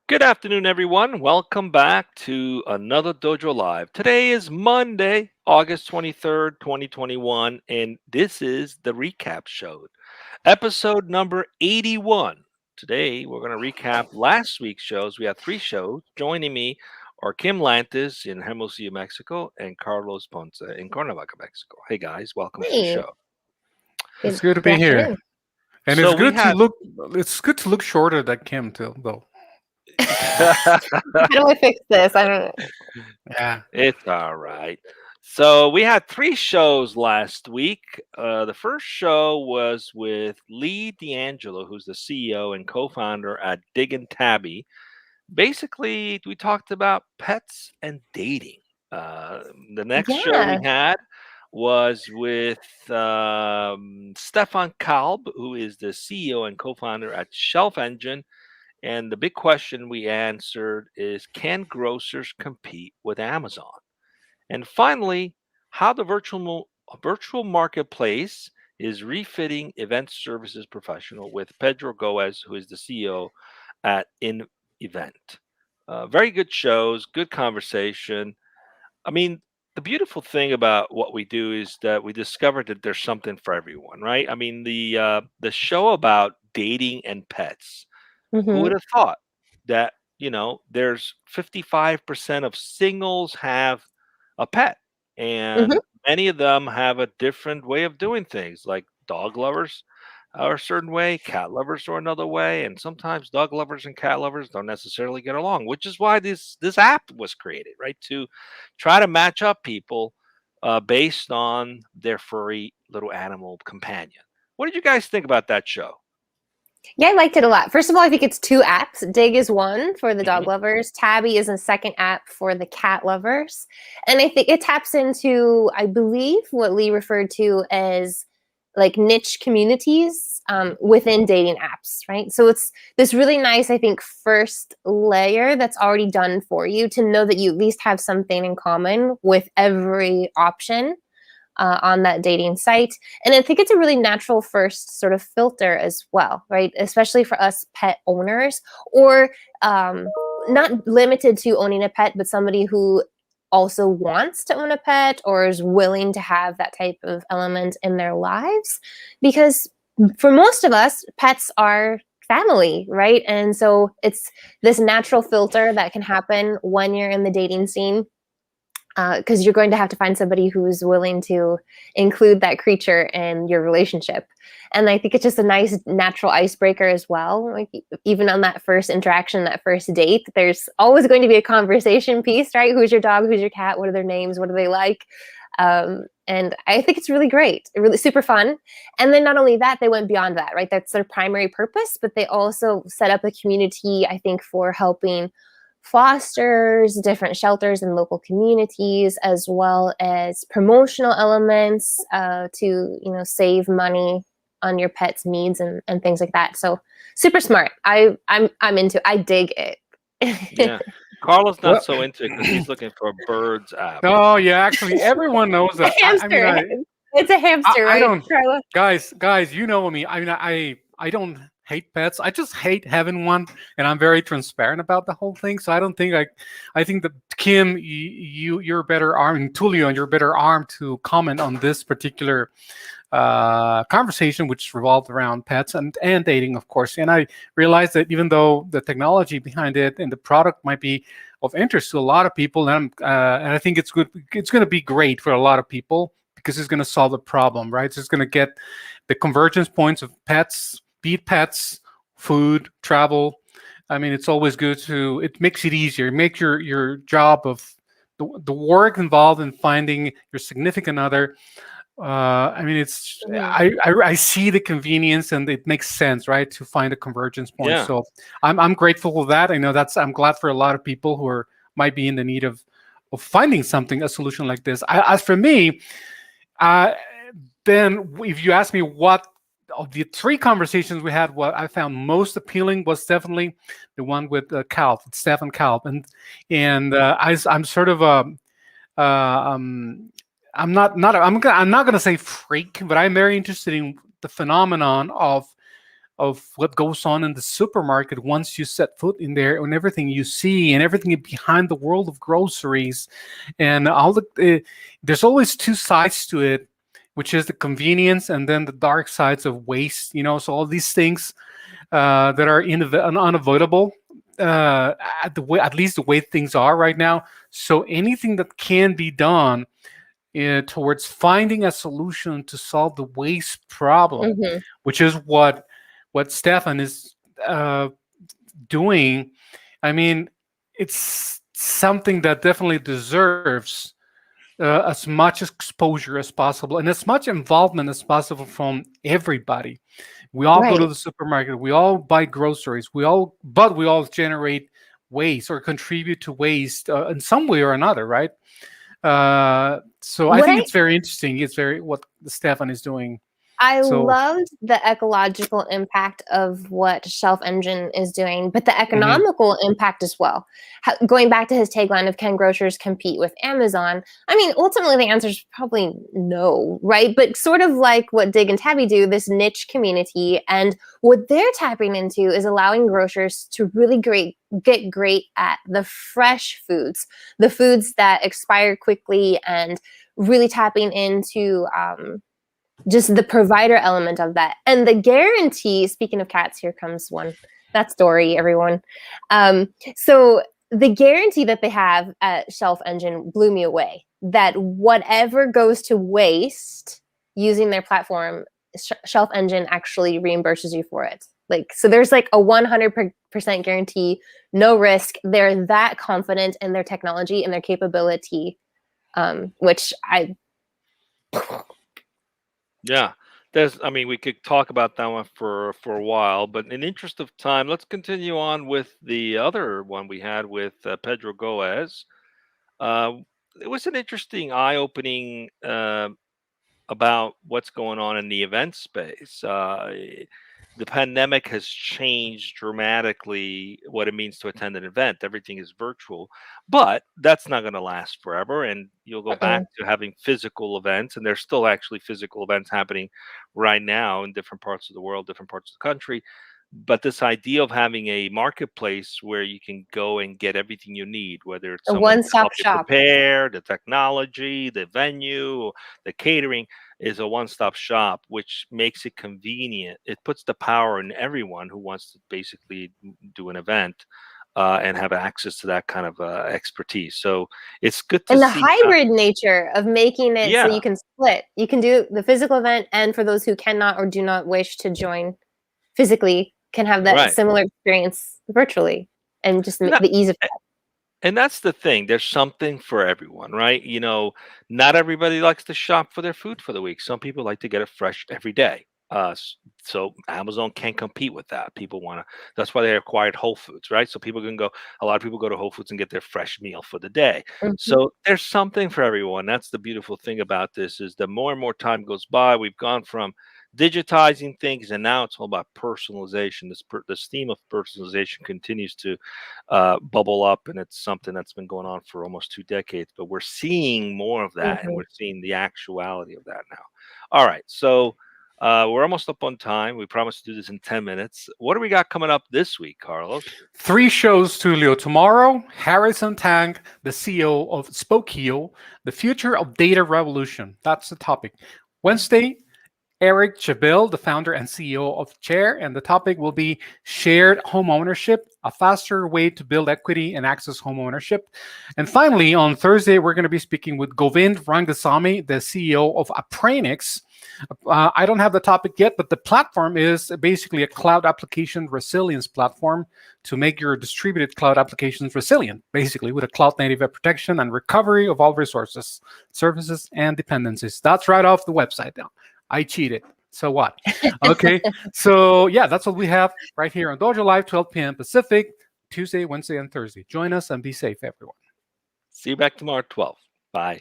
Good afternoon, everyone. Welcome back to another Dojo Live. Today is Monday, August 23rd, 2021, and this is the recap show, episode number 81. Today, we're going to recap last week's shows. We have three shows. Joining me are Kim Lantis in Hermosillo, Mexico, and Carlos Ponce in Cuernavaca, Mexico. Hey, guys, welcome to the Hey, show. good, It's good to good be here, afternoon. and So, it's we good to have. look. It's good to look shorter than Kim too, though. How do I fix this? I don't know. Yeah. It's all right. So we had three shows last week. The first show was with Lee D'Angelo, who's the CEO and co-founder at Dig and Tabby. Basically, we talked about pets and dating. Uh, the next show we Yeah. had was with Stefan Kalb, who is the CEO and co-founder at Shelf Engine. And the big question we answered is, can grocers compete with Amazon? And finally, how the virtual marketplace is refitting event services professional with Pedro Goes, who is the CEO at In Event. Very good shows, good conversation. I mean, the beautiful thing about what we do is that we discovered that there's something for everyone, right? I mean, the show about dating and pets. Who would hmm have thought that, there's 55% of singles have a pet, hmm and many of them have a different way of doing things. Like dog lovers are a certain way, cat lovers are another way, and sometimes dog lovers and cat lovers don't necessarily get along, which is why this app was created, right? To try to match up people based on their furry little animal companion. What did you guys think about that show? Yeah, I liked it a lot. First of all, I think it's two apps. Dig is one for the Hmm. dog lovers. Tabby is a second app for the cat lovers. And I think it taps into, I believe, what Lee referred to as like niche communities within dating apps, right? So it's this really nice, I think, first layer that's already done for you to know that you at least have something in common with every option on that dating site. And I think it's a really natural first sort of filter as well, right? Especially for us pet owners or not limited to owning a pet, but somebody who also wants to own a pet or is willing to have that type of element in their lives. Because for most of us, pets are family, right? And so it's this natural filter that can happen when you're in the dating scene because you're going to have to find somebody who's willing to include that creature in your relationship. And I think it's just a nice natural icebreaker as well. Like even on that first interaction, that first date, there's always going to be a conversation piece, right? Who's your dog? Who's your cat? What are their names? What do they like? And I think it's really great, really super fun. And then not only that, they went beyond that, right? That's their primary purpose, but they also set up a community, I think, for helping fosters, different shelters and local communities, as well as promotional elements to save money on your pet's needs and things like that. So super smart. I'm into. I dig Yeah. it. Carlos not Well, so into it because he's looking for a birds app. oh yeah. Actually, everyone knows A that. I mean, hamster. It's a hamster, I right, don't. Carla? Guys, you know me. I mean, I don't hate pets. I just hate having one, and I'm very transparent about the whole thing. So I don't think I think that Kim, you're better armed, and Tulio, you're better armed to comment on this particular conversation, which revolved around pets and dating, of course. And I realized that even though the technology behind it and the product might be of interest to a lot of people, and I think it's good, it's going to be great for a lot of people because it's going to solve the problem, right? So it's going to get the convergence points of pets, be it pets, food, travel. I mean, it's always good to. It makes it easier. Make your job of the work involved in finding your significant other. I mean, it's Mhm. I see the convenience and it makes sense, right, to find a convergence point. Yeah. So I'm grateful for that. I know I'm glad for a lot of people who are might be in the need of finding something a solution like this. As for me, uh, then if you ask me what of the three conversations we had, what I found most appealing was definitely the one with Calv, with Stefan Calv, and I'm sort of uh, um, I'm not gonna say freak, but I'm very interested in the phenomenon of of what goes on in the supermarket once you set foot in there, and everything you see and everything behind the world of groceries and all there's always two sides to it, which is the convenience and then the dark sides of waste, so all these things that are unavoidable, at least the way things are right now. So anything that can be done towards finding a solution to solve the waste problem, Hmm. which is what Stefan is doing. I mean, it's something that definitely deserves as much exposure as possible and as much involvement as possible from everybody. We all go to Right. the supermarket, we all buy groceries, but we all generate waste or contribute to waste in some way or another, right? So I What think I it's very interesting. It's very what Stefan is doing. I So loved the ecological impact of what Shelf Engine is doing, but the mhm. economical impact as well. Going back to his tagline of can grocers compete with Amazon? I mean, ultimately the answer is probably no, right? But sort of like what Dig and Tabby do, this niche community, and what they're tapping into is allowing grocers to really get great at the fresh foods, the foods that expire quickly, and really tapping into just the provider element of that. And the guarantee, speaking of cats, here comes one. That's Dory, everyone. So the guarantee that they have at Shelf Engine blew me away, that whatever goes to waste using their platform, Shelf Engine actually reimburses you for it. Like, so there's like a 100% guarantee, no risk. They're that confident in their technology and their capability, which I Yeah. I mean, we could talk about that one for a while, but in interest of time, let's continue on with the other one we had with Pedro Goes. Uh, it was an interesting, eye-opening about what's going on in the event space. The pandemic has changed dramatically what it means to attend an event. Everything is virtual, but that's not going to last forever. And you'll go back uh-uh. to having physical events, and there's still actually physical events happening right now in different parts of the world, different parts of the country. But this idea of having a marketplace where you can go and get everything you need, whether it's A someone to one-stop help you shop. prepare, the technology, the venue, the catering, is a one-stop shop, which makes it convenient. It puts the power in everyone who wants to basically do an event and have access to that kind of expertise. So it's good to And the see how, hybrid nature of making it so yeah, you can split. You can do the physical event, and for those who cannot or do not wish to join physically, can have that right. similar experience virtually, and just And that, the ease of and that's the thing. There's something for everyone, right? Not everybody likes to shop for their food for the week. Some people like to get it fresh every day. So Amazon can't compete with that. People want to. That's why they acquired Whole Foods, right? So people can go. A lot of people go to Whole Foods and get their fresh meal for the day. Mhm. So there's something for everyone. That's the beautiful thing about this is the more and more time goes by, we've gone from digitizing things, and now it's all about personalization. This theme of personalization continues to bubble up, and it's something that's been going on for almost 2 decades. But we're seeing more of that, and Mhm. we're seeing the actuality of that now. All right, so we're almost up on time. We promised to do this in 10 minutes. What do we got coming up this week, Carlos? 3 shows, Tulio. Tomorrow, Harrison Tang, the CEO of Spokeo, the future of data revolution. That's the topic. Wednesday, Eric Chabille, the founder and CEO of Chair, and the topic will be shared home ownership, a faster way to build equity and access home ownership. And finally, on Thursday, we're going to be speaking with Govind Rangasamy, the CEO of Apranix. I don't have the topic yet, but the platform is basically a cloud application resilience platform to make your distributed cloud applications resilient, basically with a cloud native protection and recovery of all resources, services, and dependencies. That's right off the website now. I cheated. So what? Okay. So yeah, that's what we have right here on Dojo Live, 12 p.m. Pacific, Tuesday, Wednesday, and Thursday. Join us and be safe, everyone. See you back tomorrow at 12. Bye.